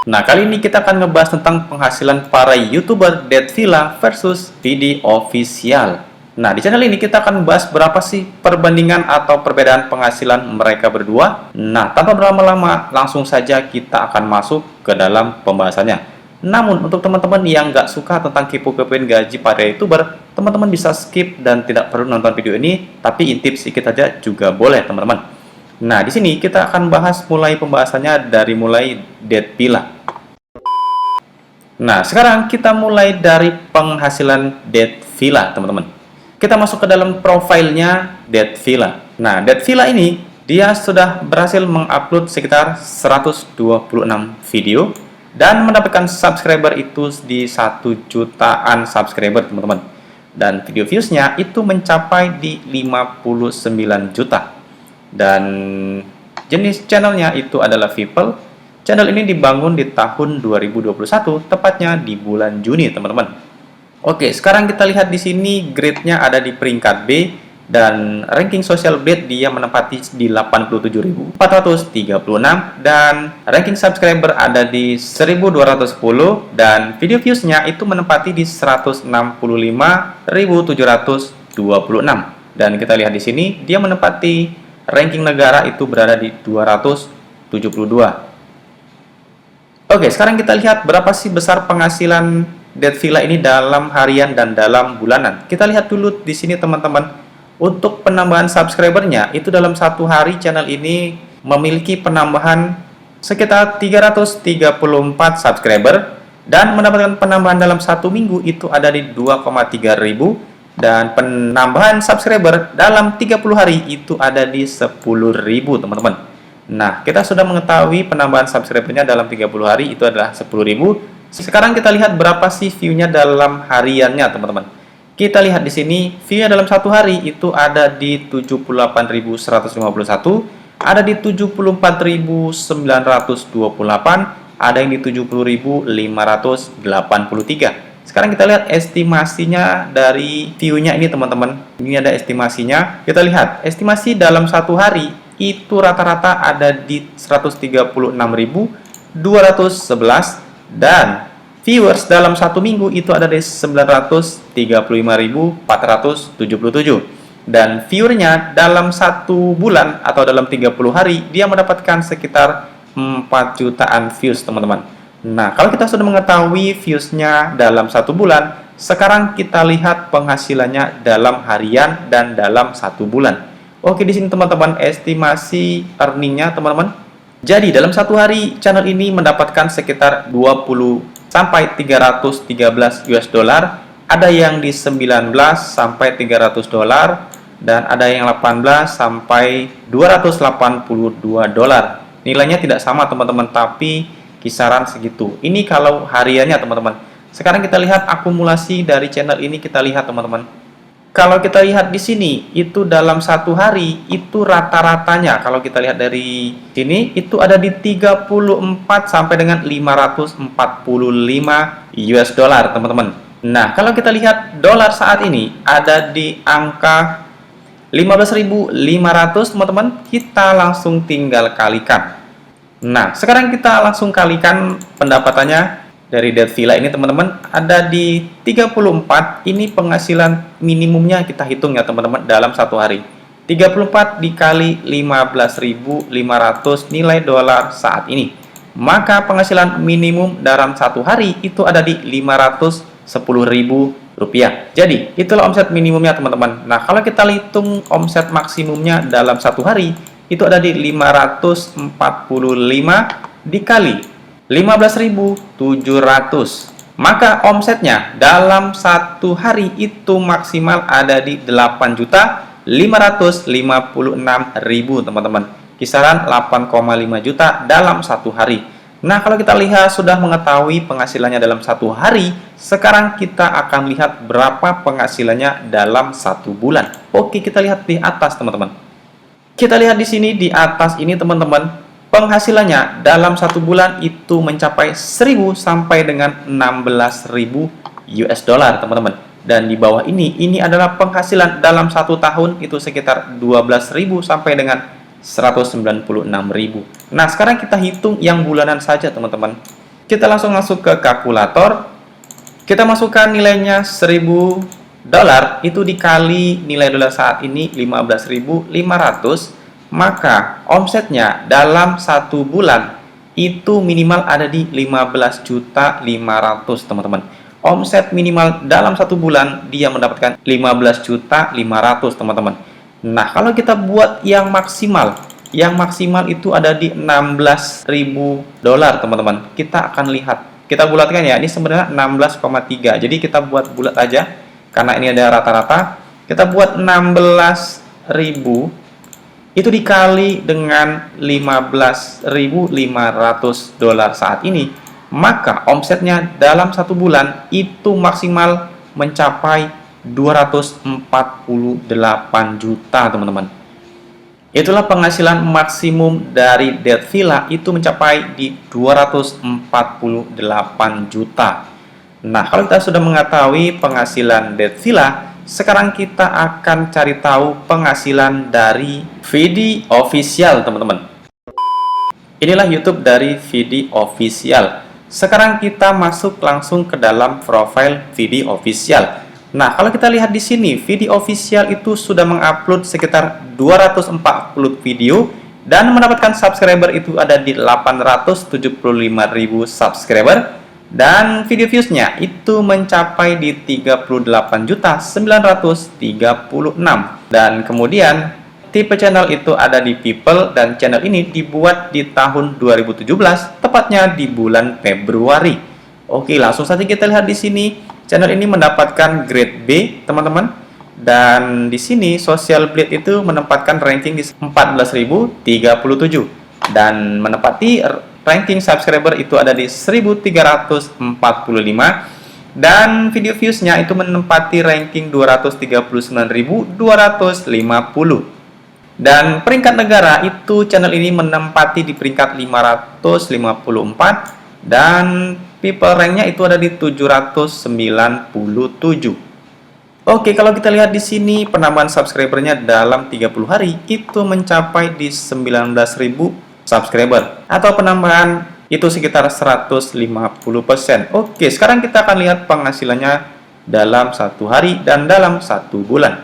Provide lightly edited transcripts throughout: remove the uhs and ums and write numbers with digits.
Nah, kali ini kita akan ngebahas tentang penghasilan para YouTuber Dead Villa versus Vidi Official. Nah, di channel ini kita akan membahas berapa sih perbandingan atau perbedaan penghasilan mereka berdua. Nah, tanpa berlama-lama, langsung saja kita akan masuk ke dalam pembahasannya. Namun, untuk teman-teman yang nggak suka tentang kepo-kepoin gaji para YouTuber, teman-teman bisa skip dan tidak perlu nonton video ini, tapi intip sedikit aja juga boleh, teman-teman. Nah, di sini kita akan bahas mulai pembahasannya dari mulai Dead Villa. Nah, sekarang kita mulai dari penghasilan Dead Villa, teman-teman. Kita masuk ke dalam profilnya Dead Villa. Nah, Dead Villa ini, dia sudah berhasil mengupload sekitar 126 video dan mendapatkan subscriber itu di 1 jutaan subscriber, teman-teman. Dan video viewsnya itu mencapai di 59 juta. Dan jenis channelnya itu adalah People. Channel ini dibangun di tahun 2021, tepatnya di bulan Juni, teman-teman. Oke, sekarang kita lihat di sini grade-nya ada di peringkat B dan ranking social blade dia menempati di 87.436 dan ranking subscriber ada di 1.210 dan video views-nya itu menempati di 165.726. Dan kita lihat di sini dia menempati ranking negara itu berada di 272. Oke, sekarang kita lihat berapa sih besar penghasilan Dead Villa ini dalam harian dan dalam bulanan. Kita lihat dulu di sini, teman-teman. Untuk penambahan subscribernya, itu dalam satu hari channel ini memiliki penambahan sekitar 334 subscriber dan mendapatkan penambahan dalam satu minggu itu ada di 2,3 ribu dan penambahan subscriber dalam 30 hari itu ada di 10.000, teman-teman. Nah, kita sudah mengetahui penambahan subscribernya dalam 30 hari itu adalah 10.000. Sekarang kita lihat berapa sih view-nya dalam hariannya, teman-teman. Kita lihat di sini, view-nya dalam satu hari itu ada di 78.151, ada di 74.928, ada yang di 70.583. Sekarang kita lihat estimasinya dari view-nya ini, teman-teman. Ini ada estimasinya. Kita lihat, estimasi dalam satu hari itu rata-rata ada di 136.211 dan viewers dalam satu minggu itu ada di 935.477 dan viewernya dalam satu bulan atau dalam 30 hari dia mendapatkan sekitar 4 jutaan views, teman-teman. Nah, kalau kita sudah mengetahui viewsnya dalam satu bulan, sekarang kita lihat penghasilannya dalam harian dan dalam satu bulan. Oke, di sini teman-teman estimasi earningnya, teman-teman. Jadi dalam satu hari channel ini mendapatkan sekitar 20 sampai 313 US dollar, ada yang di 19 sampai 300 dolar dan ada yang 18 sampai 282 dolar. Nilainya tidak sama, teman-teman, tapi kisaran segitu. Ini kalau hariannya, teman-teman. Sekarang kita lihat akumulasi dari channel ini, kita lihat, teman-teman. Kalau kita lihat di sini, itu dalam satu hari, itu rata-ratanya, kalau kita lihat dari sini, itu ada di 34 sampai dengan 545 US dollar, teman-teman. Nah, kalau kita lihat dolar saat ini, ada di angka 15.500, teman-teman. Kita langsung tinggal kalikan. Nah, sekarang kita langsung kalikan pendapatannya dari Dead Villa ini, teman-teman, ada di 34. Ini penghasilan minimumnya kita hitung ya, teman-teman, dalam satu hari. 34 dikali 15.500 nilai dolar saat ini. Maka penghasilan minimum dalam satu hari itu ada di 510.000 rupiah. Jadi, itulah omset minimumnya, teman-teman. Nah, kalau kita hitung omset maksimumnya dalam satu hari, itu ada di 545 dikali 15.700. Maka omsetnya dalam satu hari itu maksimal ada di 8.556.000, teman-teman. Kisaran 8,5 juta dalam satu hari. Nah, kalau kita lihat sudah mengetahui penghasilannya dalam satu hari, sekarang kita akan lihat berapa penghasilannya dalam satu bulan. Oke, kita lihat di atas, teman-teman. Kita lihat di sini di atas ini, teman-teman. Penghasilannya dalam satu bulan itu mencapai 1.000 sampai dengan 16.000 US dollar, teman-teman. Dan di bawah ini adalah penghasilan dalam satu tahun itu sekitar 12.000 sampai dengan 196.000. Nah, sekarang kita hitung yang bulanan saja, teman-teman. Kita langsung masuk ke kalkulator. Kita masukkan nilainya $1.000, itu dikali nilai dolar saat ini 15.500, maka omsetnya dalam 1 bulan itu minimal ada di 15.500.000 teman-teman. Omset minimal dalam 1 bulan dia mendapatkan 15.500.000 teman-teman. Nah, kalau kita buat yang maksimal itu ada di $16.000 teman-teman. Kita akan lihat, kita bulatkan ya, ini sebenarnya 16,3, jadi kita buat bulat aja karena ini ada rata-rata. Kita buat 16.000 itu dikali dengan $15.500 saat ini, maka omsetnya dalam 1 bulan itu maksimal mencapai 248 juta teman-teman. Itulah penghasilan maksimum dari Dead Villa, itu mencapai di 248 juta. Nah, kalau kita sudah mengetahui penghasilan Dead Villa, sekarang kita akan cari tahu penghasilan dari Vidi Official teman-teman. Inilah YouTube dari Vidi Official. Sekarang kita masuk langsung ke dalam profil Vidi Official. Nah, kalau kita lihat di sini, Vidi Official itu sudah mengupload sekitar 240 video dan mendapatkan subscriber itu ada di 875.000 subscriber, dan video viewsnya itu mencapai di 38.936. Dan kemudian tipe channel itu ada di People, dan channel ini dibuat di tahun 2017, tepatnya di bulan Februari. Oke, langsung saja kita lihat di sini. Channel ini mendapatkan grade B, teman-teman. Dan di sini Social Blade itu menempatkan ranking di 14.037 dan menempati ranking subscriber itu ada di 1.345, dan video viewsnya itu menempati ranking 239.250. Dan peringkat negara itu channel ini menempati di peringkat 554, dan people ranknya itu ada di 797. Oke, kalau kita lihat di sini penambahan subscribernya dalam 30 hari itu mencapai di 19.000 subscriber, atau penambahan itu sekitar 150%. Oke, sekarang kita akan lihat penghasilannya dalam 1 hari dan dalam 1 bulan.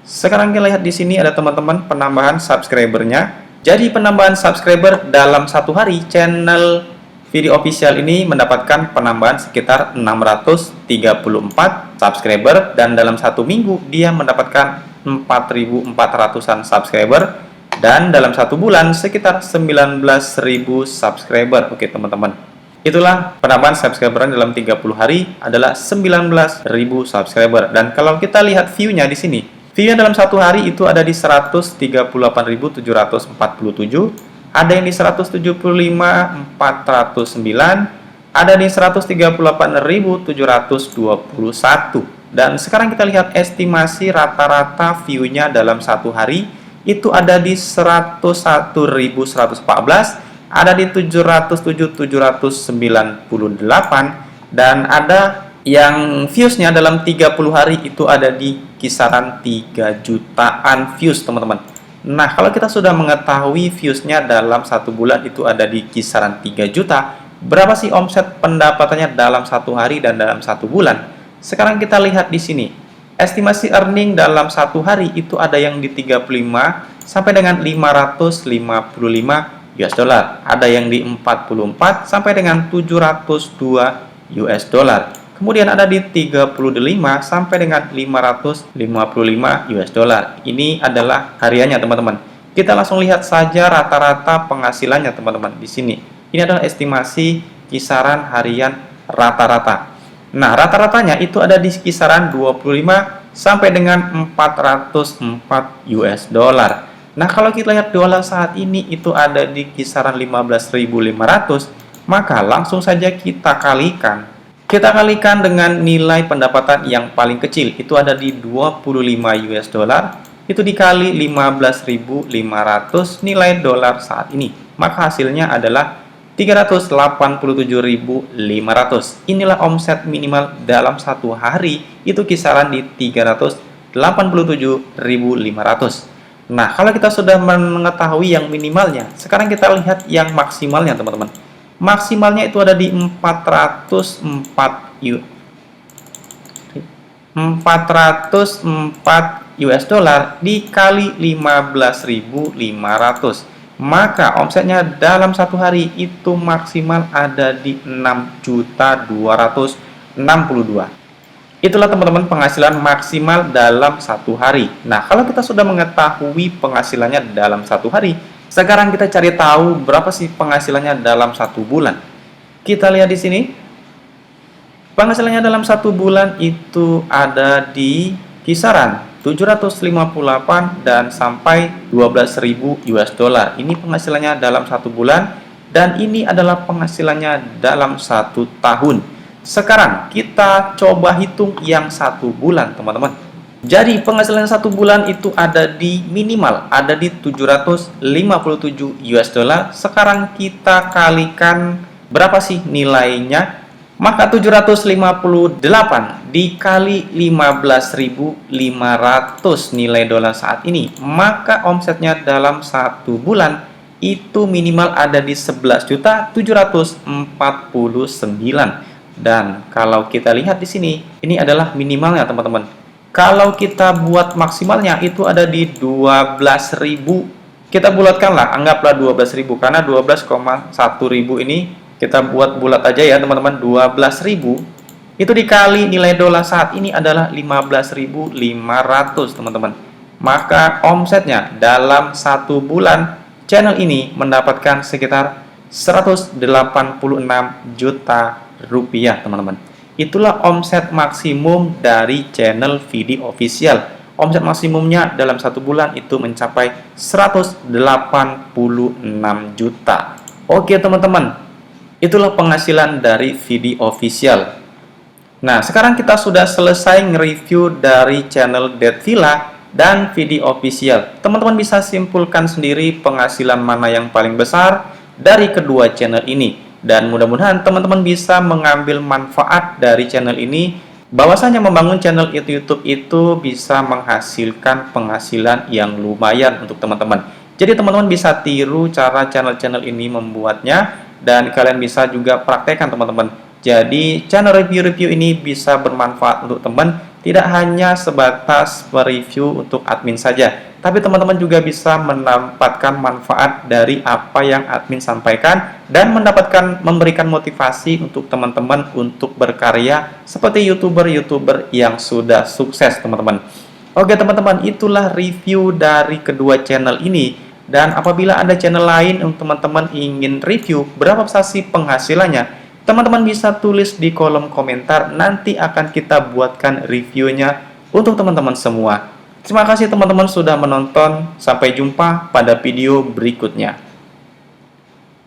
Sekarang kita lihat di sini ada teman-teman penambahan subscribernya. Jadi penambahan subscriber dalam 1 hari channel Vidi Official ini mendapatkan penambahan sekitar 634 subscriber, dan dalam 1 minggu dia mendapatkan 4.400-an subscriber, dan dalam 1 bulan sekitar 19.000 subscriber. Oke teman-teman, itulah penambahan subscriber dalam 30 hari adalah 19.000 subscriber. Dan kalau kita lihat view-nya di sini, view-nya dalam 1 hari itu ada di 138.747, ada yang di 175.409, ada di 138.721. Dan sekarang kita lihat estimasi rata-rata view-nya dalam 1 hari itu ada di 101.114, ada di 707.798, dan ada yang views-nya dalam 30 hari itu ada di kisaran 3 jutaan views teman-teman. Nah, kalau kita sudah mengetahui views-nya dalam 1 bulan itu ada di kisaran 3 juta, berapa sih omset pendapatannya dalam 1 hari dan dalam 1 bulan? Sekarang kita lihat di sini. Estimasi earning dalam 1 hari itu ada yang di 35 sampai dengan 555 US dollar. Ada yang di 44 sampai dengan 702 US dollar. Kemudian ada di 35 sampai dengan 555 US dollar. Ini adalah hariannya teman-teman. Kita langsung lihat saja rata-rata penghasilannya teman-teman di sini. Ini adalah estimasi kisaran harian rata-rata. Nah, rata-ratanya itu ada di kisaran 25 sampai dengan 404 US dollar. Nah, kalau kita lihat dolar saat ini itu ada di kisaran 15.500, maka langsung saja kita kalikan. Kita kalikan dengan nilai pendapatan yang paling kecil, itu ada di 25 US dollar, itu dikali 15.500 nilai dolar saat ini. Maka hasilnya adalah 387.500. Inilah omset minimal dalam 1 hari, itu kisaran di 387.500. Nah, kalau kita sudah mengetahui yang minimalnya, sekarang kita lihat yang maksimalnya teman-teman. maksimalnya itu ada di 404 US dollar dikali 15.500. Maka omsetnya dalam satu hari itu maksimal ada di 6.262. Itulah teman-teman penghasilan maksimal dalam satu hari. Nah, kalau kita sudah mengetahui penghasilannya dalam satu hari, sekarang kita cari tahu berapa sih penghasilannya dalam satu bulan. Kita lihat di sini, penghasilannya dalam satu bulan itu ada di kisaran 758 dan sampai 12.000 US dollar. Ini penghasilannya dalam satu bulan, dan ini adalah penghasilannya dalam satu tahun. Sekarang kita coba hitung yang satu bulan, teman-teman. Jadi penghasilan satu bulan itu ada di minimal ada di 757 US dollar. Sekarang kita kalikan berapa sih nilainya? Maka 758 dikali 15.500 nilai dolar saat ini. Maka omsetnya dalam satu bulan itu minimal ada di 11.749. Dan kalau kita lihat di sini, ini adalah minimalnya, teman-teman. Kalau kita buat maksimalnya itu ada di 12.000. Kita bulatkanlah, anggaplah 12.000 karena 12,1 ribu ini kita buat bulat aja ya, teman-teman. 12.000 itu dikali nilai dolar saat ini adalah 15.500, teman-teman. Maka omsetnya dalam satu bulan channel ini mendapatkan sekitar 186 juta rupiah, teman-teman. Itulah omset maksimum dari channel Vidi Official. Omset maksimumnya dalam satu bulan itu mencapai 186 juta. Oke, teman-teman, itulah penghasilan dari Vidi Official. Nah, sekarang kita sudah selesai nge-review dari channel Dead Villa dan Vidi Official. Teman-teman bisa simpulkan sendiri penghasilan mana yang paling besar dari kedua channel ini. Dan mudah-mudahan teman-teman bisa mengambil manfaat dari channel ini, bahwasanya membangun channel YouTube itu bisa menghasilkan penghasilan yang lumayan untuk teman-teman. Jadi teman-teman bisa tiru cara channel-channel ini membuatnya, dan kalian bisa juga praktekkan, teman-teman. Jadi channel review-review ini bisa bermanfaat untuk teman, tidak hanya sebatas mereview untuk admin saja, tapi teman-teman juga bisa mendapatkan manfaat dari apa yang admin sampaikan dan memberikan motivasi untuk teman-teman untuk berkarya seperti YouTuber-YouTuber yang sudah sukses, teman-teman. Oke, teman-teman, itulah review dari kedua channel ini. Dan apabila ada channel lain yang teman-teman ingin review berapa besar sih penghasilannya, teman-teman bisa tulis di kolom komentar, nanti akan kita buatkan reviewnya untuk teman-teman semua. Terima kasih teman-teman sudah menonton, sampai jumpa pada video berikutnya.